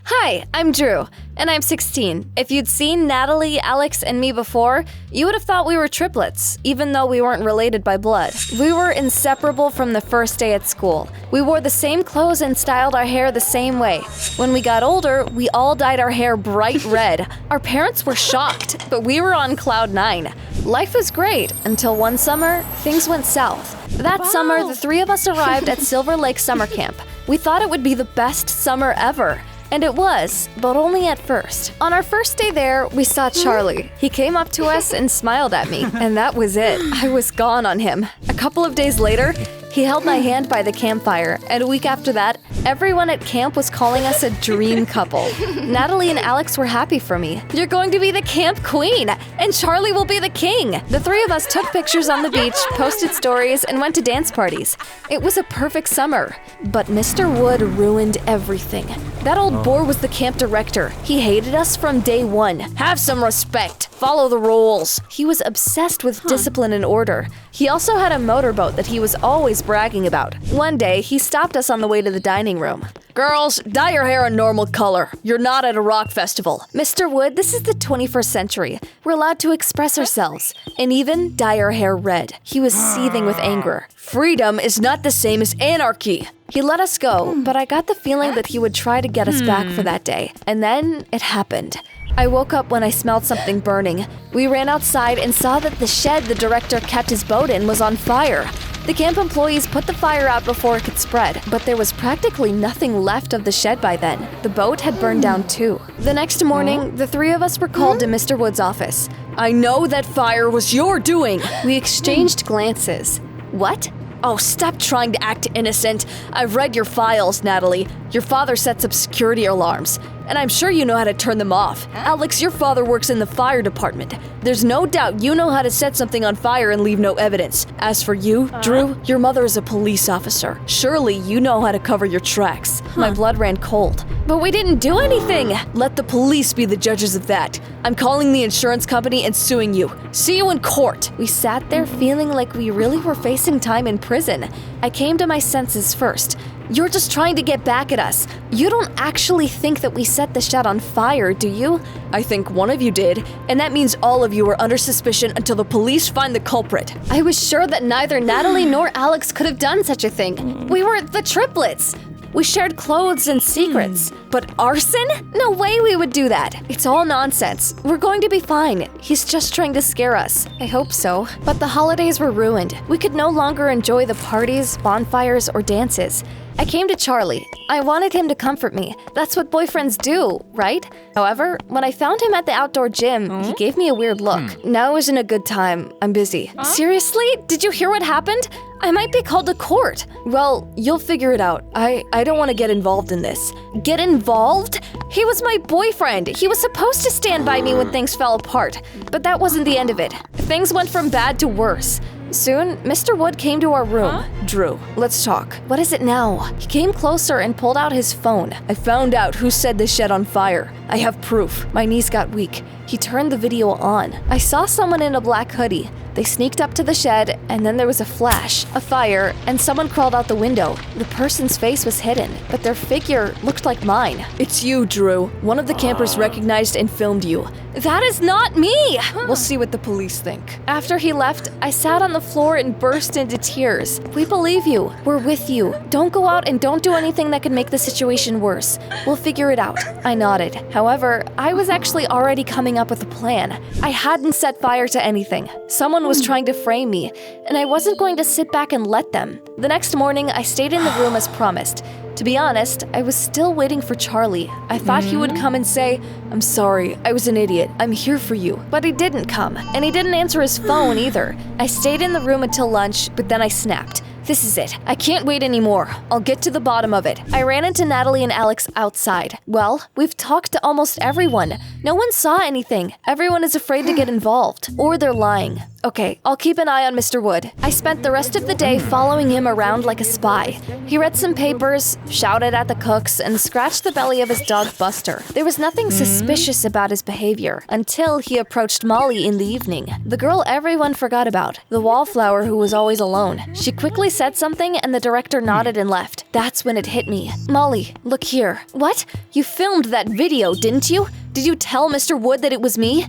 Hi, I'm Drew, and I'm 16. If you'd seen Natalie, Alex, and me before, you would have thought we were triplets, even though we weren't related by blood. We were inseparable from the first day at school. We wore the same clothes and styled our hair the same way. When we got older, we all dyed our hair bright red. Our parents were shocked, but we were on cloud 9. Life was great until one summer, things went south. That summer, the three of us arrived at Silver Lake Summer Camp. We thought it would be the best summer ever. And it was, but only at first. On our first day there, we saw Charlie. He came up to us and smiled at me, and that was it. I was gone on him. A couple of days later, he held my hand by the campfire, and a week after that, everyone at camp was calling us a dream couple. Natalie and Alex were happy for me. You're going to be the camp queen, and Charlie will be the king. The three of us took pictures on the beach, posted stories, and went to dance parties. It was a perfect summer, but Mr. Wood ruined everything. That old bore was the camp director. He hated us from day one. Have some respect. Follow the rules. He was obsessed with discipline and order. He also had a motorboat that he was always bragging about. One day, he stopped us on the way to the dining room. Girls, dye your hair a normal color. You're not at a rock festival. Mr. Wood, this is the 21st century. We're allowed to express ourselves, and even dye our hair red. He was seething with anger. Freedom is not the same as anarchy. He let us go, but I got the feeling that he would try to get us back for that day. And then it happened. I woke up when I smelled something burning. We ran outside and saw that the shed the director kept his boat in was on fire. The camp employees put the fire out before it could spread, but there was practically nothing left of the shed by then. The boat had burned down too. The next morning, the three of us were called to Mr. Wood's office. I know that fire was your doing. We exchanged glances. What? Oh, stop trying to act innocent. I've read your files, Natalie. Your father sets up security alarms, and I'm sure you know how to turn them off. Alex, your father works in the fire department. There's no doubt you know how to set something on fire and leave no evidence. As for you, Drew, your mother is a police officer. Surely you know how to cover your tracks. My blood ran cold. But we didn't do anything. Let the police be the judges of that. I'm calling the insurance company and suing you. See you in court. We sat there feeling like we really were facing time in prison. I came to my senses first. You're just trying to get back at us. You don't actually think that we set the shed on fire, do you? I think one of you did, and that means all of you are under suspicion until the police find the culprit. I was sure that neither Natalie nor Alex could have done such a thing. We were the triplets. We shared clothes and secrets. But arson? No way we would do that. It's all nonsense. We're going to be fine. He's just trying to scare us. I hope so. But the holidays were ruined. We could no longer enjoy the parties, bonfires, or dances. I came to Charlie. I wanted him to comfort me. That's what boyfriends do, right? However, when I found him at the outdoor gym, he gave me a weird look. Now isn't a good time. I'm busy. Seriously? Did you hear what happened? I might be called to court. Well, you'll figure it out. I don't want to get involved in this. Get involved? He was my boyfriend. He was supposed to stand by me when things fell apart. But that wasn't the end of it. Things went from bad to worse. Soon, Mr. Wood came to our room. Drew, let's talk. What is it now? He came closer and pulled out his phone. I found out who set the shed on fire. I have proof. My knees got weak. He turned the video on. I saw someone in a black hoodie. They sneaked up to the shed, and then there was a flash, a fire, and someone crawled out the window. The person's face was hidden, but their figure looked like mine. It's you, Drew. One of the campers recognized and filmed you. That is not me! We'll see what the police think. After he left, I sat on the floor and burst into tears. We believe you. We're with you. Don't go out and don't do anything that could make the situation worse. We'll figure it out. I nodded. However, I was actually already coming up with a plan. I hadn't set fire to anything. Someone was trying to frame me, and I wasn't going to sit back and let them. The next morning, I stayed in the room as promised. To be honest, I was still waiting for Charlie. I thought he would come and say, I'm sorry, I was an idiot. I'm here for you. But he didn't come, and he didn't answer his phone either. I stayed in the room until lunch, but then I snapped. This is it. I can't wait anymore. I'll get to the bottom of it. I ran into Natalie and Alex outside. Well, we've talked to almost everyone. No one saw anything. Everyone is afraid to get involved. Or they're lying. Okay, I'll keep an eye on Mr. Wood. I spent the rest of the day following him around like a spy. He read some papers, shouted at the cooks, and scratched the belly of his dog Buster. There was nothing suspicious about his behavior until he approached Molly in the evening, the girl everyone forgot about, the wallflower who was always alone. She quickly said something and the director nodded and left. That's when it hit me. Molly, look here. What? You filmed that video, didn't you? Did you tell Mr. Wood that it was me?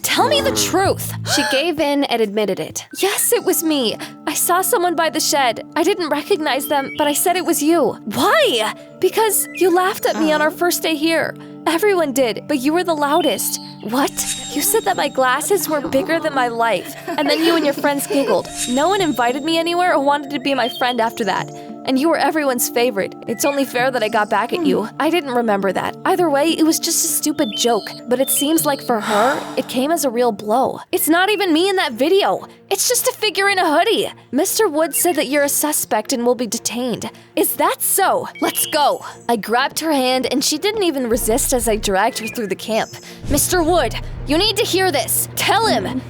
Tell me the truth. She gave in and admitted it. Yes, it was me. I saw someone by the shed. I didn't recognize them, but I said it was you. Why? Because you laughed at me on our first day here. Everyone did, but you were the loudest. What? You said that my glasses were bigger than my life, and then you and your friends giggled. No one invited me anywhere or wanted to be my friend after that. And you were everyone's favorite. It's only fair that I got back at you. I didn't remember that. Either way, it was just a stupid joke. But it seems like for her, it came as a real blow. It's not even me in that video. It's just a figure in a hoodie. Mr. Wood said that you're a suspect and will be detained. Is that so? Let's go. I grabbed her hand and she didn't even resist as I dragged her through the camp. Mr. Wood, you need to hear this. Tell him.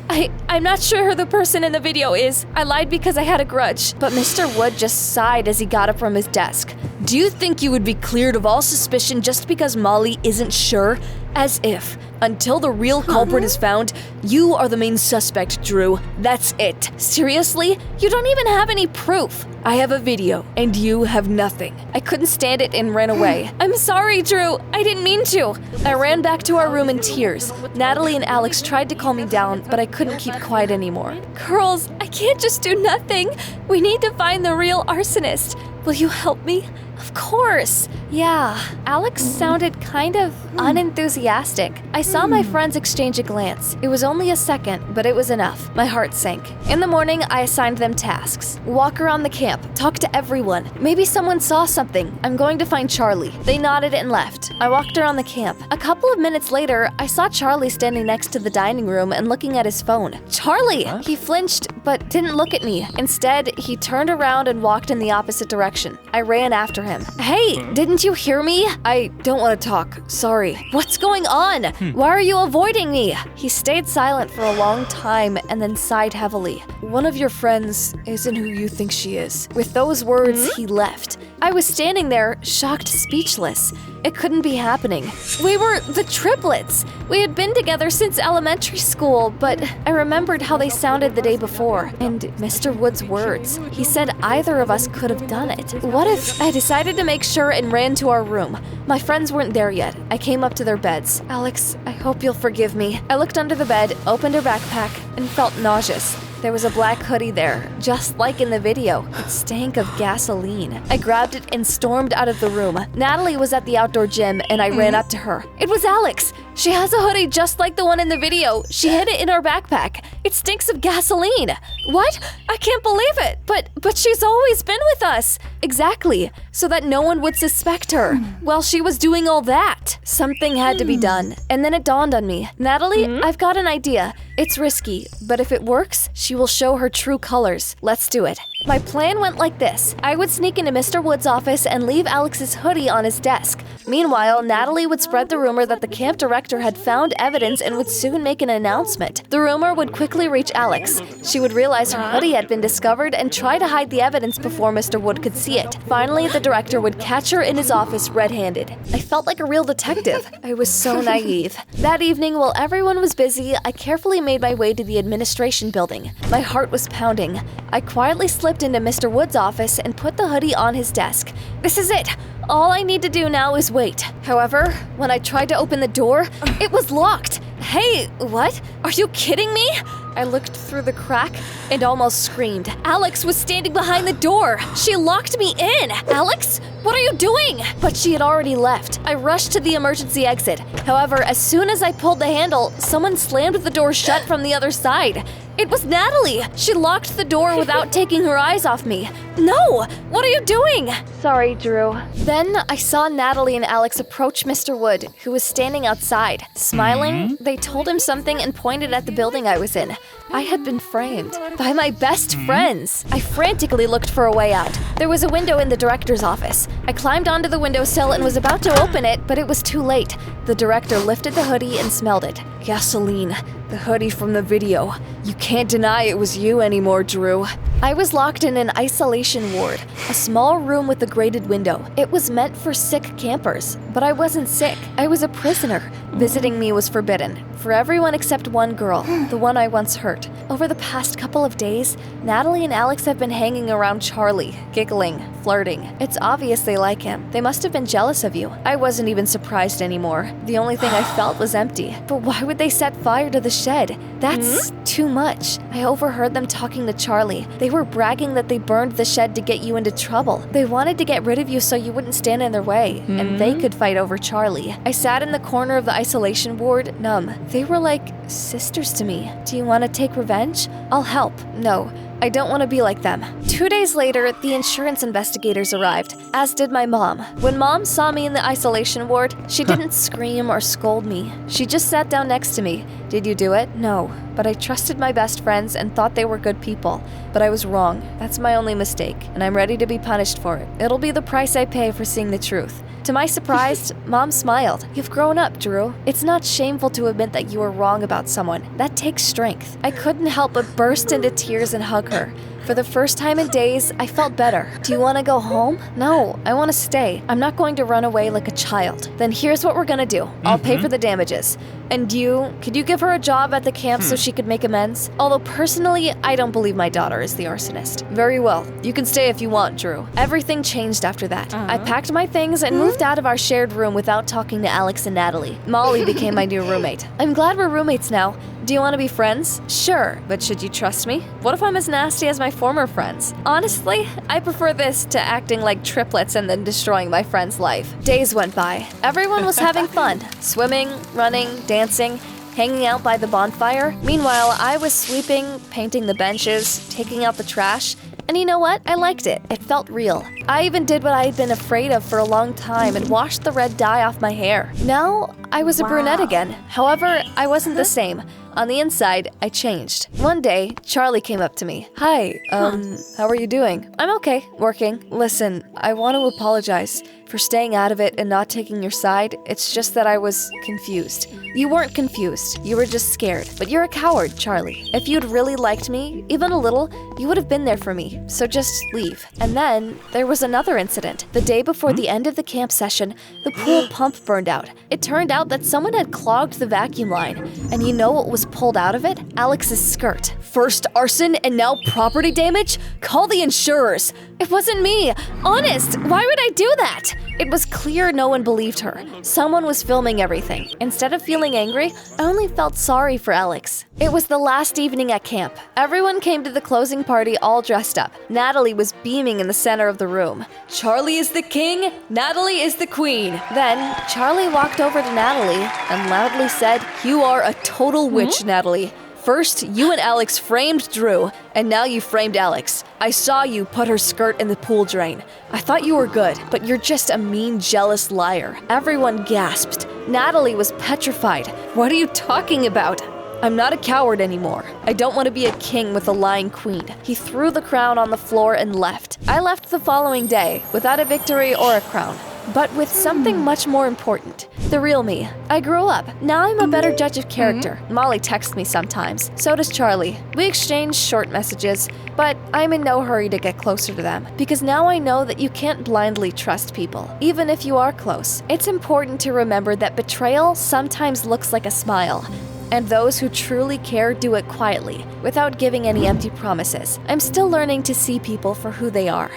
I'm not sure who the person in the video is. I lied because I had a grudge. But Mr. Wood just sighed as he got up from his desk. Do you think you would be cleared of all suspicion just because Molly isn't sure? As if. Until the real culprit is found, you are the main suspect, Drew. That's it. Seriously? You don't even have any proof. I have a video, and you have nothing. I couldn't stand it and ran away. I'm sorry, Drew. I didn't mean to. I ran back to our room in tears. Natalie and Alex tried to calm me down, but I couldn't keep quiet anymore. Girls, I can't just do nothing. We need to find the real arsonist. Will you help me? Of course. Yeah, Alex sounded kind of unenthusiastic. I saw my friends exchange a glance. It was only a second, but it was enough. My heart sank. In the morning, I assigned them tasks. Walk around the camp, talk to everyone. Maybe someone saw something. I'm going to find Charlie. They nodded and left. I walked around the camp. A couple of minutes later, I saw Charlie standing next to the dining room and looking at his phone. Charlie! Huh? He flinched, but didn't look at me. Instead, he turned around and walked in the opposite direction. I ran after him. Hey, didn't you hear me? I don't want to talk. Sorry. What's going on? Why are you avoiding me? He stayed silent for a long time and then sighed heavily. One of your friends isn't who you think she is. With those words, he left. I was standing there, shocked, speechless. It couldn't be happening. We were the Triplets. We had been together since elementary school, but I remembered how they sounded the day before, and Mr. Wood's words. He said either of us could have done it. What if I decided to make sure and ran to our room? My friends weren't there yet. I came up to their beds. Alex, I hope you'll forgive me. I looked under the bed, opened her backpack, and felt nauseous. There was a black hoodie there, just like in the video. It stank of gasoline. I grabbed it and stormed out of the room. Natalie was at the outdoor gym, and I ran up to her. It was Alex! She has a hoodie just like the one in the video. She hid it in her backpack. It stinks of gasoline. What? I can't believe it. But she's always been with us. Exactly. So that no one would suspect her. While she was doing all that. Something had to be done. And then it dawned on me. Natalie, I've got an idea. It's risky, but if it works, she will show her true colors. Let's do it. My plan went like this. I would sneak into Mr. Wood's office and leave Alex's hoodie on his desk. Meanwhile, Natalie would spread the rumor that the camp director had found evidence and would soon make an announcement. The rumor would quickly reach Alex. She would realize her hoodie had been discovered and try to hide the evidence before Mr. Wood could see it. Finally, the director would catch her in his office red-handed. I felt like a real detective. I was so naive. That evening, while everyone was busy, I carefully made my way to the administration building. My heart was pounding. I quietly slipped into Mr. Wood's office and put the hoodie on his desk. This is it! All I need to do now is wait. However, when I tried to open the door, it was locked. Hey, what? Are you kidding me? I looked through the crack and almost screamed. Alex was standing behind the door. She locked me in. Alex, what are you doing? But she had already left. I rushed to the emergency exit. However, as soon as I pulled the handle, someone slammed the door shut from the other side. It was Natalie! She locked the door without taking her eyes off me. No! What are you doing? Sorry, Drew. Then I saw Natalie and Alex approach Mr. Wood, who was standing outside. Smiling, they told him something and pointed at the building I was in. I had been framed by my best friends. I frantically looked for a way out. There was a window in the director's office. I climbed onto the windowsill and was about to open it, but it was too late. The director lifted the hoodie and smelled it. Gasoline. The hoodie from the video. You can't deny it was you anymore, Drew. I was locked in an isolation ward, a small room with a grated window. It was meant for sick campers, but I wasn't sick. I was a prisoner. Visiting me was forbidden, for everyone except one girl, the one I once hurt. Over the past couple of days, Natalie and Alex have been hanging around Charlie, giggling, flirting. It's obvious they like him. They must have been jealous of you. I wasn't even surprised anymore. The only thing I felt was empty. But why would they set fire to the shed? That's too much. I overheard them talking to Charlie. They were bragging that they burned the shed to get you into trouble. They wanted to get rid of you so you wouldn't stand in their way, and they could fight over Charlie. I sat in the corner of the isolation ward, numb. They were like sisters to me. Do you want to take revenge? I'll help. No, I don't want to be like them. 2 days later, the insurance investigators arrived, as did my mom. When Mom saw me in the isolation ward, she didn't scream or scold me. She just sat down next to me. Did you do it? No, but I trusted my best friends and thought they were good people. But I was wrong. That's my only mistake, and I'm ready to be punished for it. It'll be the price I pay for seeing the truth. To my surprise, Mom smiled. You've grown up, Drew. It's not shameful to admit that you were wrong about someone. That takes strength. I couldn't help but burst into tears and hug her. For the first time in days, I felt better. Do you want to go home? No, I want to stay. I'm not going to run away like a child. Then here's what we're gonna do. I'll pay for the damages. And could you give her a job at the camp so she could make amends? Although personally, I don't believe my daughter is the arsonist. Very well. You can stay if you want, Drew. Everything changed after that. I packed my things and moved out of our shared room without talking to Alex and Natalie. Molly became my new roommate. I'm glad we're roommates now. Do you want to be friends? Sure, but should you trust me? What if I'm as nasty as my former friends? Honestly, I prefer this to acting like triplets and then destroying my friend's life. Days went by. Everyone was having fun. Swimming, running, dancing, hanging out by the bonfire. Meanwhile, I was sweeping, painting the benches, taking out the trash. And you know what? I liked it. It felt real. I even did what I had been afraid of for a long time and washed the red dye off my hair. Now, I was a brunette again. However, I wasn't the same. On the inside, I changed. One day, Charlie came up to me. Hi, how are you doing? I'm okay, working. Listen, I want to apologize for staying out of it and not taking your side. It's just that I was confused. You weren't confused. You were just scared. But you're a coward, Charlie. If you'd really liked me, even a little, you would have been there for me. So just leave. And then, there was another incident. The day before the end of the camp session, the pool pump burned out. It turned out that someone had clogged the vacuum line. And you know what was pulled out of it? Alex's skirt. First arson and now property damage? Call the insurers. It wasn't me. Honest, why would I do that? It was clear no one believed her. Someone was filming everything. Instead of feeling angry, I only felt sorry for Alex. It was the last evening at camp. Everyone came to the closing party all dressed up. Natalie was beaming in the center of the room. Charlie is the king, Natalie is the queen. Then, Charlie walked over to Natalie and loudly said, "You are a total witch, Natalie. First, you and Alex framed Drew, and now you framed Alex. I saw you put her skirt in the pool drain. I thought you were good, but you're just a mean, jealous liar." Everyone gasped. Natalie was petrified. What are you talking about? I'm not a coward anymore. I don't want to be a king with a lying queen. He threw the crown on the floor and left. I left the following day, without a victory or a crown, but with something much more important. The real me. I grew up. Now I'm a better judge of character. Molly texts me sometimes. So does Charlie. We exchange short messages, but I'm in no hurry to get closer to them, because now I know that you can't blindly trust people, even if you are close. It's important to remember that betrayal sometimes looks like a smile, and those who truly care do it quietly, without giving any empty promises. I'm still learning to see people for who they are.